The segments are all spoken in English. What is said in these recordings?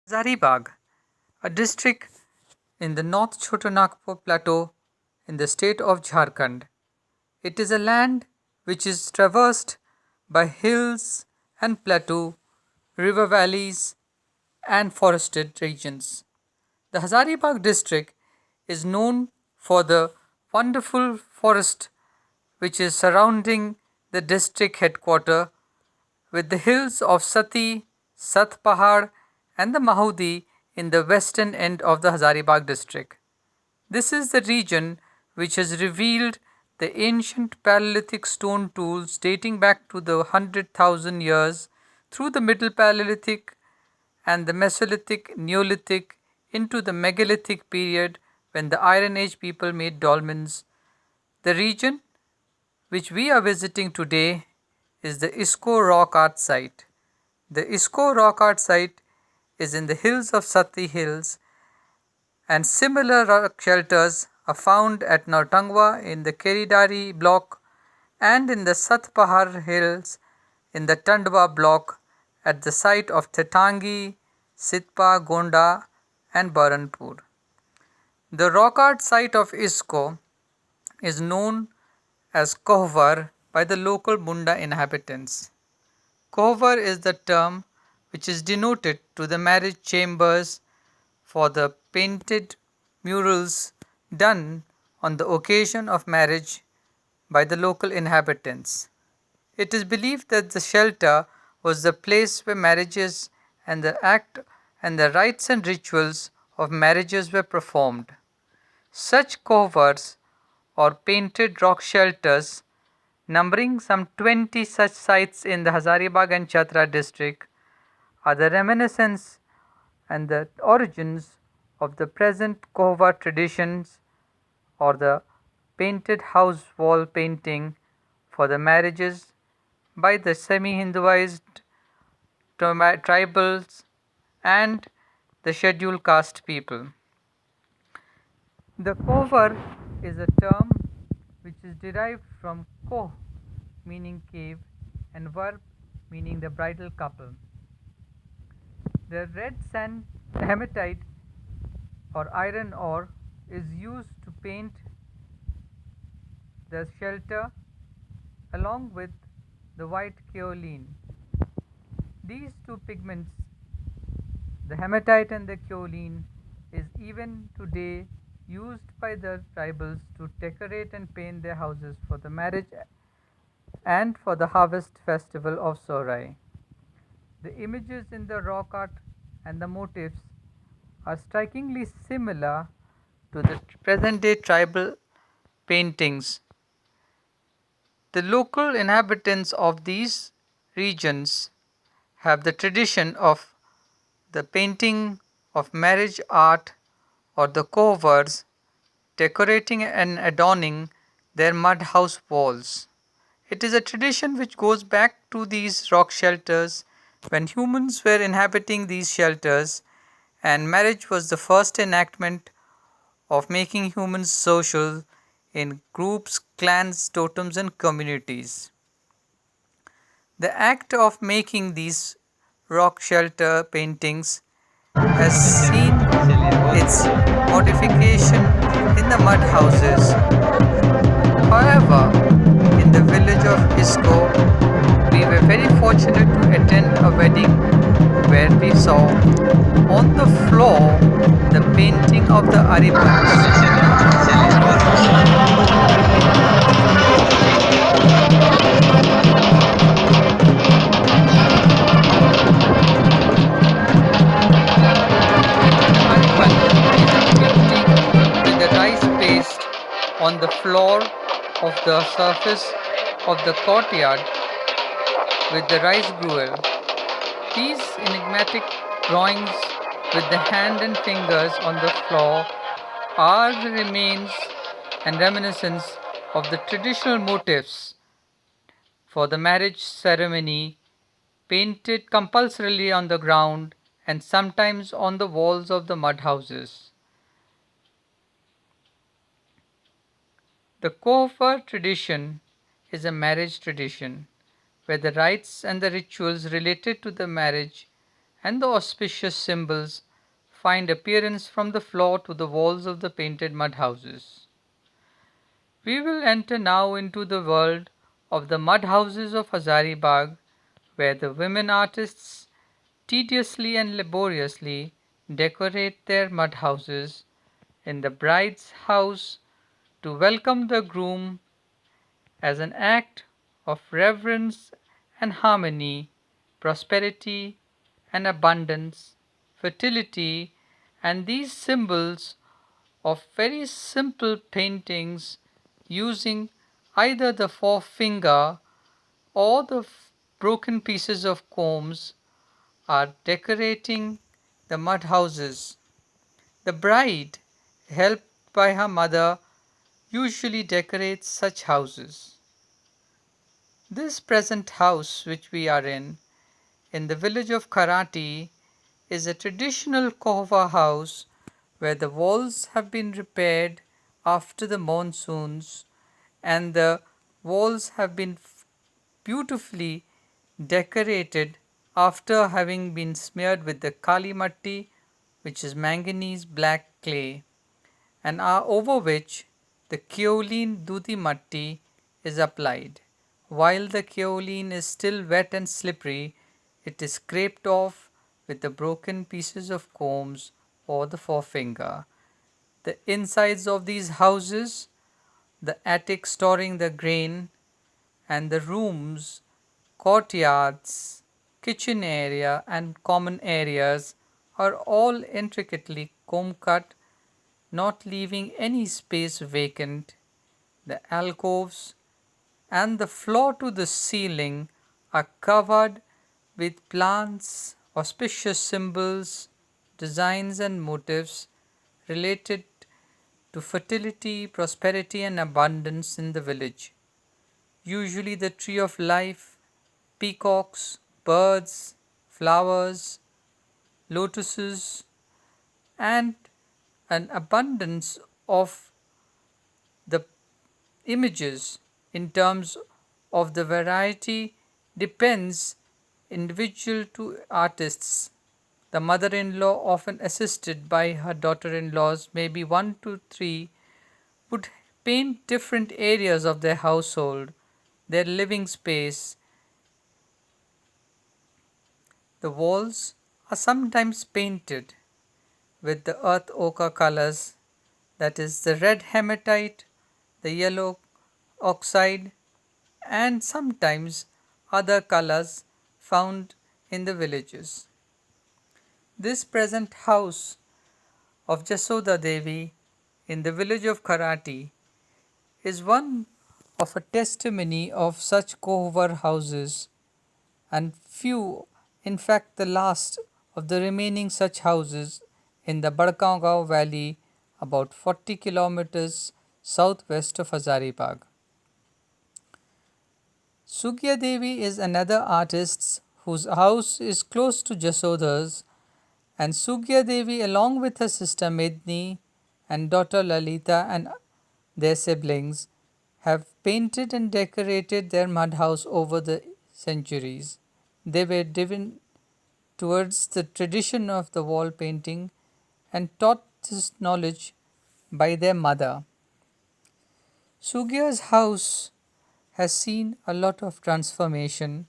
Hazaribag, a district in the North Chotanagpur Plateau in the state of Jharkhand. It is a land which is traversed by hills and plateau, river valleys, and forested regions. The Hazaribagh district is known for the wonderful forest which is surrounding the district headquarter with the hills of Sati, Sat Pahad, and the Mahudi in the western end of the Hazaribagh district. This is the region which has revealed the ancient Paleolithic stone tools dating back to the 100,000 years through the Middle Paleolithic and the Mesolithic, Neolithic into the Megalithic period when the Iron Age people made dolmens. The region which we are visiting today is the ISCO Rock Art Site. The ISCO Rock Art Site is in the hills of Sati Hills, and similar rock shelters are found at Nautangwa in the Keridari block and in the Satpahar Hills in the Tandwa block at the site of Tetangi, Sitpa, Gonda, and Baranpur. The rock art site of ISCO is known as Khovar by the local Munda inhabitants. Khovar is the term which is denoted to the marriage chambers for the painted murals done on the occasion of marriage by the local inhabitants. It is believed that the shelter was the place where marriages and the act and the rites and rituals of marriages were performed. Such covers or painted rock shelters, numbering some 20 such sites in the Hazaribagh and Chatra district, are the reminiscence and the origins of the present Khovar traditions or the painted house wall painting for the marriages by the semi-Hinduized tribals and the scheduled caste people. The Khovar is a term which is derived from Koh meaning cave and Var meaning the bridal couple. The red sand hematite or iron ore is used to paint the shelter along with the white kaolin. These two pigments, the hematite and the kaolin, is even today used by the tribals to decorate and paint their houses for the marriage and for the harvest festival of Sohrai. The images in the rock art and the motifs are strikingly similar to the present day tribal paintings. The local inhabitants of these regions have the tradition of the painting of marriage art or the covers decorating and adorning their mud house walls. It is a tradition which goes back to these rock shelters when humans were inhabiting these shelters, and marriage was the first enactment of making humans social in groups, clans, totems, and communities. The act of making these rock shelter paintings has seen its modification in the mud houses. However, in the village of Isco, we were very fortunate to attend a wedding where we saw on the floor the painting of the Aribans. Ariban is a painting with the rice paste on the floor of the surface of the courtyard with the rice gruel. These enigmatic drawings with the hand and fingers on the floor are the remains and reminiscence of the traditional motifs for the marriage ceremony painted compulsorily on the ground and sometimes on the walls of the mud houses. The Khovar tradition is a marriage tradition where the rites and the rituals related to the marriage and the auspicious symbols find appearance from the floor to the walls of the painted mud houses. We will enter now into the world of the mud houses of Hazaribag, where the women artists tediously and laboriously decorate their mud houses in the bride's house to welcome the groom as an act of reverence and harmony, prosperity and abundance, fertility, and these symbols of very simple paintings using either the forefinger or the broken pieces of combs are decorating the mud houses. The bride, helped by her mother, usually decorates such houses. This present house which we are in the village of Karati, is a traditional Khovar house where the walls have been repaired after the monsoons and the walls have been beautifully decorated after having been smeared with the kali matti, which is manganese black clay, and over which the kaolin dudi matti is applied. While the kaolin is still wet and slippery, it is scraped off with the broken pieces of combs or the forefinger. The insides of these houses, the attic storing the grain, and the rooms, courtyards, kitchen area, and common areas are all intricately comb cut, not leaving any space vacant. The alcoves and the floor to the ceiling are covered with plants, auspicious symbols, designs, and motifs related to fertility, prosperity, and abundance in the village. Usually, the tree of life, peacocks, birds, flowers, lotuses, and an abundance of the images in terms of the variety depends individual to artists. The mother-in-law, often assisted by her daughter-in-laws, maybe 1 to 3, would paint different areas of their household, their living space. The walls are sometimes painted with the earth ochre colors, that is the red hematite, the yellow oxide, and sometimes other colors found in the villages. This present house of Jasoda Devi in the village of Karati is one of a testimony of such Khovar houses, and few, in fact the last of the remaining such houses in the Badgaon valley about 40 kilometers southwest of Hazaribag. Sugya Devi is another artist whose house is close to Jasoda's, and Sugya Devi, along with her sister Medni and daughter Lalita and their siblings, have painted and decorated their mud house over the centuries. They were driven towards the tradition of the wall painting and taught this knowledge by their mother. Sugya's house has seen a lot of transformation,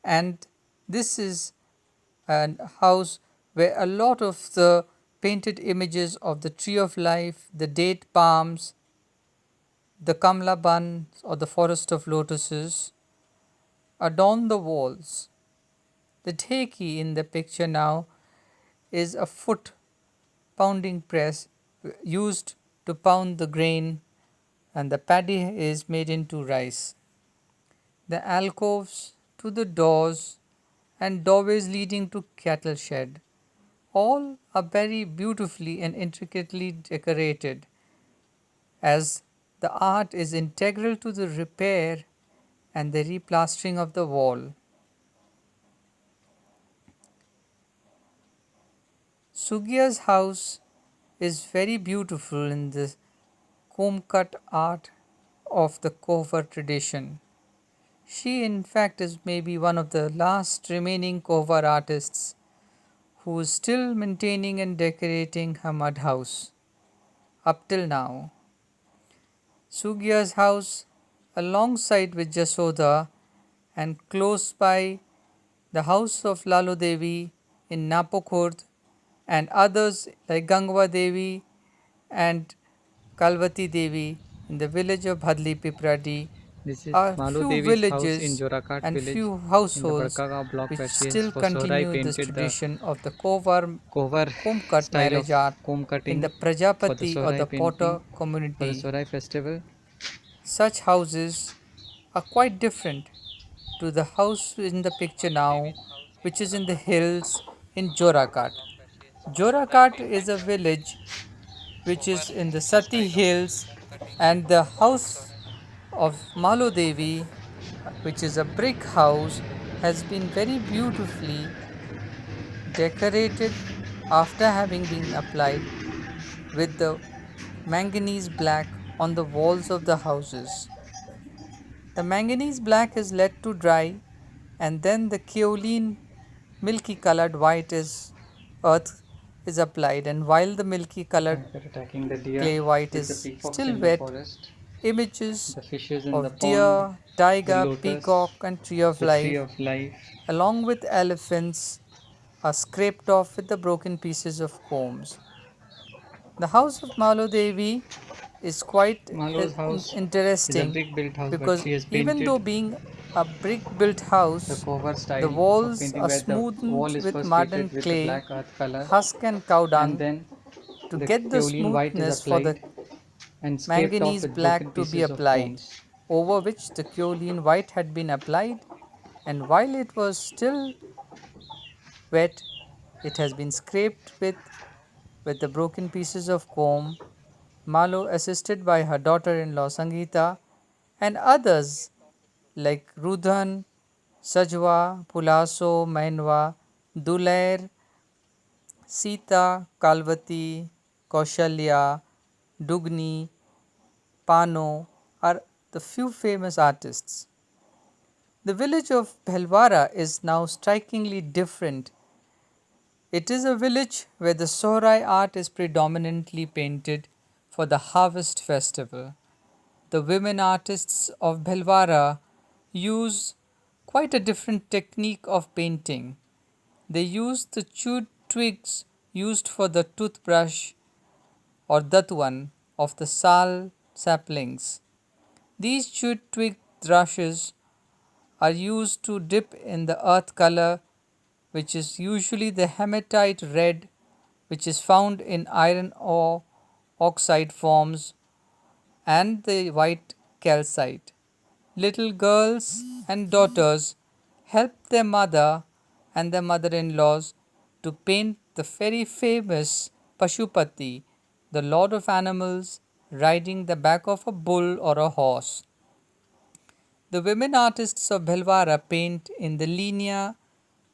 and this is a house where a lot of the painted images of the tree of life, the date palms, the kamla ban or the forest of lotuses adorn the walls. The dheki in the picture now is a foot pounding press used to pound the grain, and the paddy is made into rice. The alcoves to the doors and doorways leading to cattle shed, all are very beautifully and intricately decorated, as the art is integral to the repair and the replastering of the wall. Sugya's house is very beautiful in the comb cut art of the Khovar tradition. She, in fact, is maybe one of the last remaining Khovar artists who is still maintaining and decorating her mud house up till now. Sugya's house, alongside with Jasoda and close by the house of Lalo Devi in Napokhurd, and others like Gangwa Devi and Kalvati Devi in the village of Bhadli Pipradi, This is are Malu few Devi's house in villages Jorakat and village few in the households Bharkagaon block which where she has still for Sohrai continue this painted the tradition of the Khovar Khovar comb cut style of marriage art comb in the cutting for the Prajapati or Sohrai the painting Potter for the community. Sohrai festival. Such houses are quite different to the house in the picture now, which is in the hills in Jorakat. Jorakat is a village which is in the Sati hills, and the house of Malo Devi, which is a brick house, has been very beautifully decorated after having been applied with the manganese black on the walls of the houses. The manganese black is let to dry, and then the kaolin milky colored white is earth is applied, and while the milky colored Tiger attacking the deer clay white with the is peacocks still in the wet, forest, images the fishes in the of pond, deer, the tiger, lotus, peacock, and tree of the tree life, of life. along with elephants, are scraped off with the broken pieces of combs. The house of Malo Devi is quite Malo's house is a interesting brick built house, but because she has even though painted being a brick built the house, cover the style of walls painting are where the smoothed wall is with first mud treated and with the clay, black earth color husk and cow and dung then to the get the kaolin white is smoothness for the applied and scraped off manganese with broken black to be pieces of applied, cones. over which the kaolin white had been applied, and while it was still wet, it has been scraped with the broken pieces of comb. Malo, assisted by her daughter in law Sangeeta, and others like Rudhan, Sajwa, Pulaso, Mainwa, Dulair, Sita, Kalvati, Kaushalya, Dugni, Pano are the few famous artists. The village of Bhelwara is now strikingly different. It is a village where the Sohrai art is predominantly painted for the harvest festival. The women artists of Bhelwara use quite a different technique of painting. They use the chewed twigs used for the toothbrush or datuan of the sal saplings. These chewed twig brushes are used to dip in the earth color, which is usually the hematite red, which is found in iron ore oxide forms, and the white calcite. Little girls and daughters help their mother and their mother in laws to paint the very famous Pashupati, the lord of animals, riding the back of a bull or a horse. The women artists of Bhelwara paint in the linear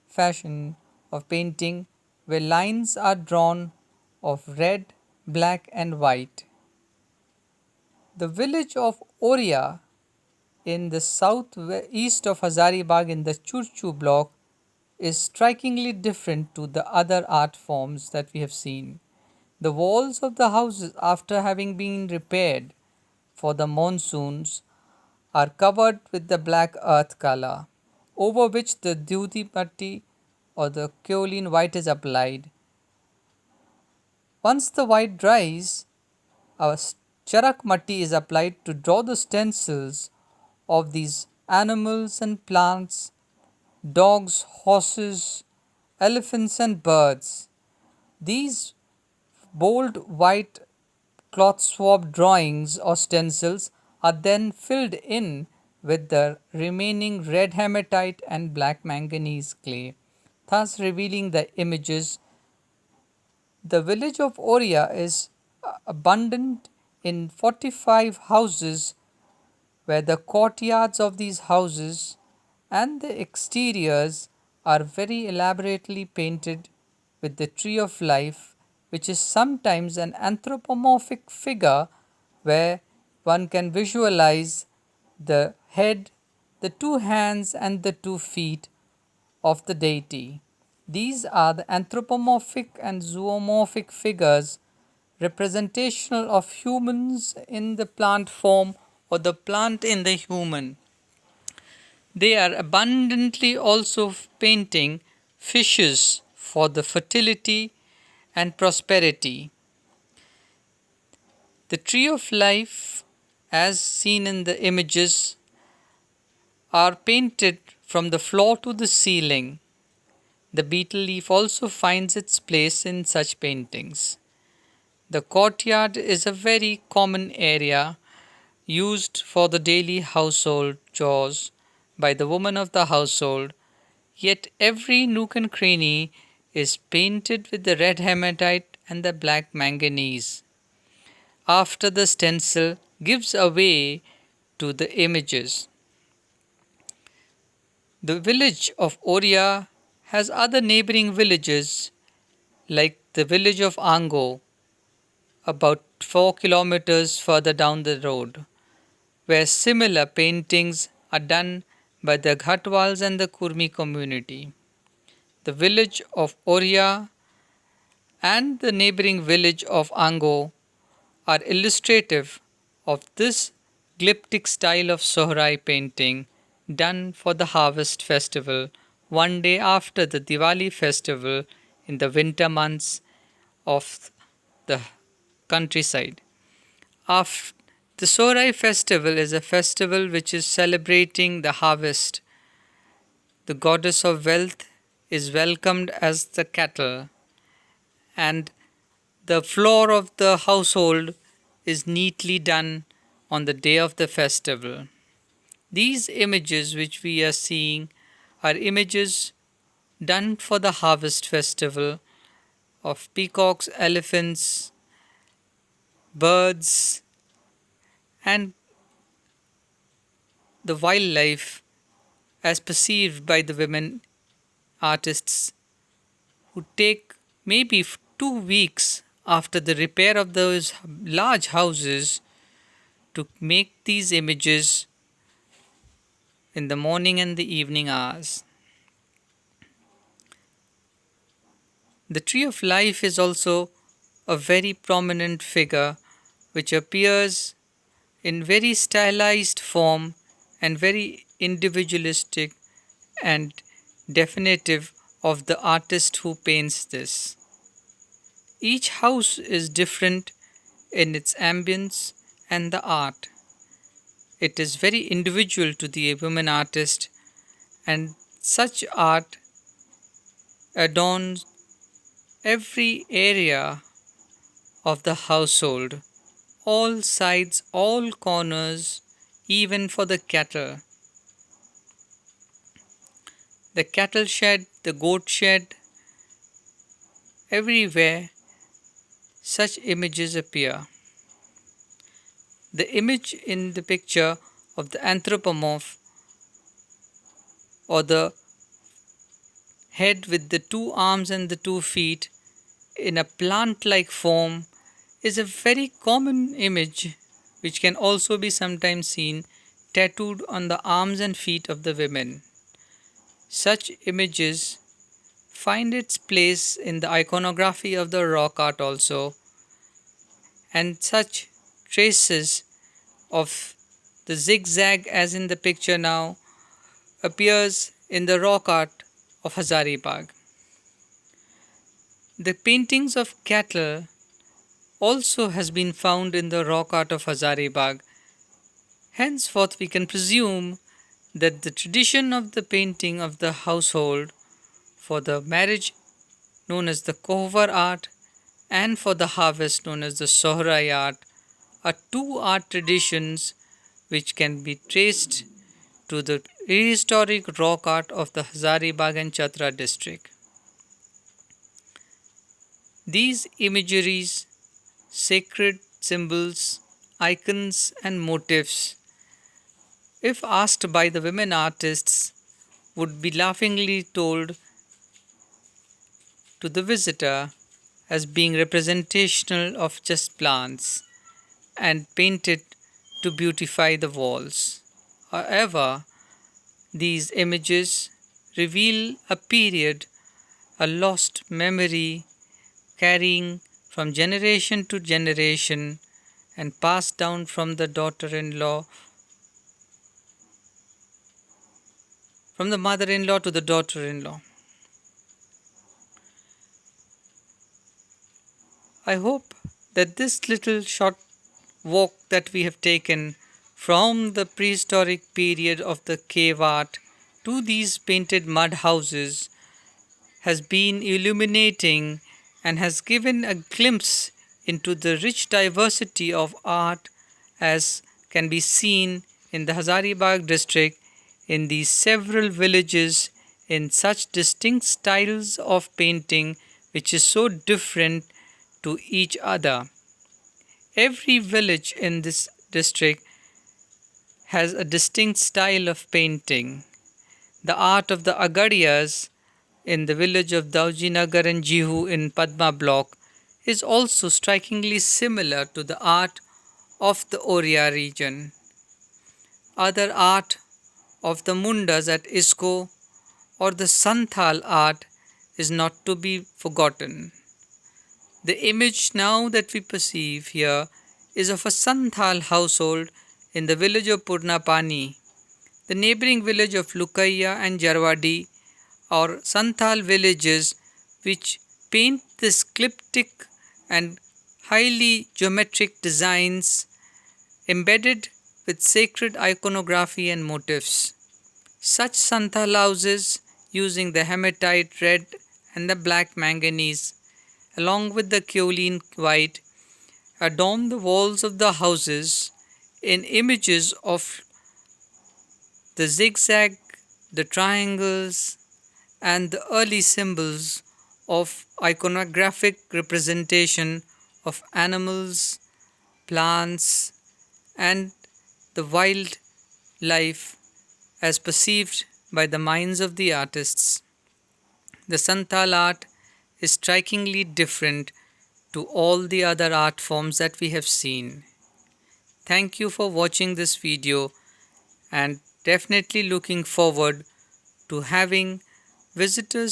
fashion of painting, where lines are drawn of red, black, and white. The village of Oria in the southeast of Hazaribag in the Churchu block is strikingly different to the other art forms that we have seen. The walls of the houses, after having been repaired for the monsoons, are covered with the black earth color, over which the duty patti or the kaolin white is applied. Once the white dries, a charak matti is applied to draw the stencils of these animals and plants, dogs, horses, elephants, and birds. These bold white cloth swab drawings or stencils are then filled in with the remaining red hematite and black manganese clay, thus revealing the images. The village of Oria is abundant in 45 houses, where the courtyards of these houses and the exteriors are very elaborately painted with the tree of life, which is sometimes an anthropomorphic figure where one can visualize the head, the two hands, and the 2 feet of the deity. These are the anthropomorphic and zoomorphic figures representational of humans in the plant form or the plant in the human. They are abundantly also painting fishes for the fertility and prosperity. The tree of life, as seen in the images, are painted from the floor to the ceiling. The betel leaf also finds its place in such paintings. The courtyard is a very common area used for the daily household chores by the woman of the household, yet every nook and cranny is painted with the red hematite and the black manganese. After the stencil gives away to the images. The village of Oria has other neighboring villages like the village of Ango, about 4 kilometers further down the road, where similar paintings are done by the Ghatwals and the Kurmi community. The village of Oria and the neighboring village of Ango are illustrative of this glyptic style of Sohrai painting done for the harvest festival one day after the Diwali festival in the winter months of the countryside. After the Sohrai festival is a festival which is celebrating the harvest. The goddess of wealth is welcomed as the cattle, and the floor of the household is neatly done on the day of the festival. These images which we are seeing are images done for the harvest festival of peacocks, elephants, birds, and the wildlife as perceived by the women artists who take maybe 2 weeks after the repair of those large houses to make these images in the morning and the evening hours. The tree of life is also a very prominent figure which appears in very stylized form and very individualistic and definitive of the artist who paints this. Each house is different in its ambience and the art. It is very individual to the woman artist, and such art adorns every area of the household, all sides, all corners, even for the cattle. The cattle shed, the goat shed, everywhere such images appear. The image in the picture of the anthropomorph or the head with the 2 arms and the 2 feet in a plant-like form is a very common image which can also be sometimes seen tattooed on the arms and feet of the women. Such images find its place in the iconography of the rock art also, and such traces of the zigzag as in the picture now appears in the rock art of Hazaribag. The paintings of cattle also has been found in the rock art of Hazaribag. Henceforth we can presume that the tradition of the painting of the household for the marriage known as the Khovar art and for the harvest known as the Sohrai art are two art traditions which can be traced to the prehistoric rock art of the Hazaribag and Chatra district. These imageries, sacred symbols, icons and motifs, if asked by the women artists, would be laughingly told to the visitor as being representational of just plants and painted to beautify the walls. However, these images reveal a period a lost memory carrying from generation to generation and passed down from the daughter-in-law, from the mother-in-law to the daughter-in-law. I hope that this little short walk that we have taken from the prehistoric period of the cave art to these painted mud houses has been illuminating and has given a glimpse into the rich diversity of art as can be seen in the Hazaribag district in these several villages in such distinct styles of painting which is so different to each other. Every village in this district has a distinct style of painting. The art of the Agadiyas in the village of Daujinagar and Jihu in Padma block is also strikingly similar to the art of the Oriya region. Other art of the Mundas at Isko or the Santhal art is not to be forgotten. The image now that we perceive here is of a Santhal household in the village of Purnapani. The neighboring village of Lukaiya and Jarwadi are Santhal villages which paint this cryptic and highly geometric designs embedded with sacred iconography and motifs. Such Santhal houses using the hematite red and the black manganese along with the kaolin white adorn the walls of the houses in images of the zigzag, the triangles, and the early symbols of iconographic representation of animals, plants, and the wildlife as perceived by the minds of the artists. The Santhal art is strikingly different to all the other art forms that we have seen. Thank you for watching this video and definitely looking forward to having visitors